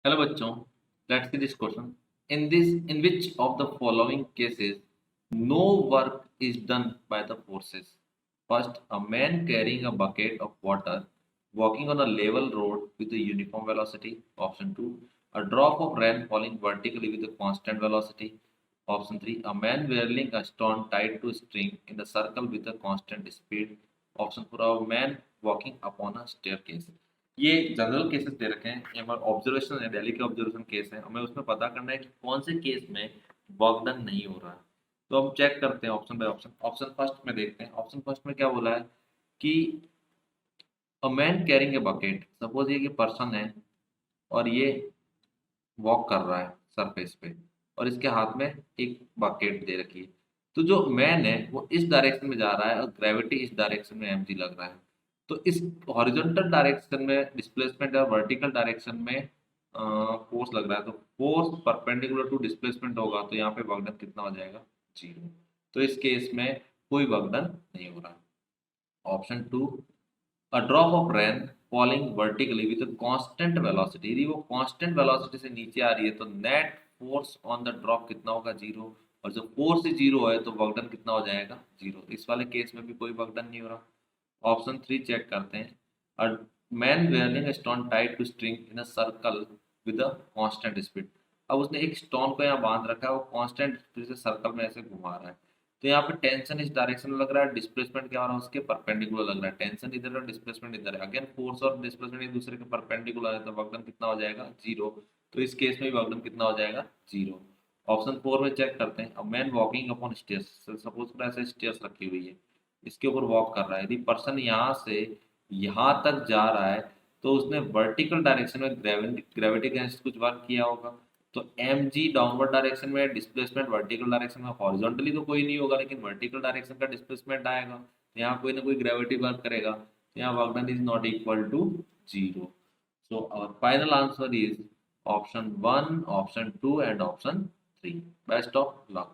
Hello बच्चों, let's see this question. In which of the following cases no work is done by the forces? First, a man carrying a bucket of water walking on a level road with a uniform velocity. Option 2, a drop of rain falling vertically with a constant velocity. Option 3, a man whirling a stone tied to a string in a circle with a constant speed. Option 4, a man walking upon a staircase. ये general cases they रखे हैं, ये हमारा observation है, दिल्ली के observation case है, हमें उसमें पता करना है कि कौन से केस में वर्क डन नहीं हो रहा है। तो हम चेक करते हैं option by option. Option first में देखते हैं। ऑप्शन फर्स्ट में क्या बोला है कि a man carrying a bucket, suppose ये कि पर्सन है और ये वॉक कर रहा है सरफेस पे और इसके हाथ में एक बकेट दे रखी है। तो जो मैन है वो इस डायरेक्शन में जा रहा है और ग्रेविटी इस डायरेक्शन में mg लग रहा है। तो इस हॉरिजॉन्टल डायरेक्शन में डिस्प्लेसमेंट और वर्टिकल डायरेक्शन में फोर्स लग रहा है। तो फोर्स परपेंडिकुलर टू डिस्प्लेसमेंट होगा, तो यहाँ पे वर्क डन कितना हो जाएगा? जीरो। तो इस केस में कोई वर्क डन नहीं हो रहा है। Option two, a drop of rain falling vertically with a constant velocity। यदि वो constant velocity से नीचे आ रही है तो net force on the drop कितना होगा? जीरो। और जब फोर्स ही जीरो है तो वर्क डन कितना हो जाएगा? जीरो। इस वाले केस में भी कोई वर्क डन नहीं हो रहा। ऑप्शन थ्री चेक करते हैं। A man wearing stone tied to string in a circle with a constant speed. अब उसने एक स्टोन को यहाँ बांध रखा है, वो कांस्टेंट स्पीड से सर्कल में ऐसे घुमा रहा है। तो यहाँ पे टेंशन इस डायरेक्शन में लग रहा है, डिस्प्लेसमेंट क्या हो रहा है? उसके परपेंडिकुलर लग रहा है। टेंशन इधर है और डिस्प्लेसमेंट इधर है। अगेन फोर्स और डिस्प्लेसमेंट एक दूसरे के परपेंडिकुलर है, तो वर्क डन कितना हो जाएगा? जीरो। तो इस केस में वर्क डन कितना हो जाएगा? जीरो। ऑप्शन फोर में चेक करते हैं। A man walking upon stairs, suppose ऐसे स्टेयर्स रखी हुई है, इसके ऊपर वॉक कर रहा है। यदि पर्सन यहाँ से यहाँ तक जा रहा है तो उसने वर्टिकल डायरेक्शन में ग्रेविटी के अगेंस्ट कुछ वर्क किया होगा। तो एम जी डाउनवर्ड डायरेक्शन में, डिस्प्लेसमेंट वर्टिकल डायरेक्शन में। हॉरिजॉन्टली तो कोई नहीं होगा, लेकिन वर्टिकल डायरेक्शन का डिस्प्लेसमेंट आएगा, तो यहाँ कोई ना कोई ग्रेविटी वर्क करेगा, तो यहाँ work done is not equal to zero. So our final answer is option one, option two and option three. Best of luck.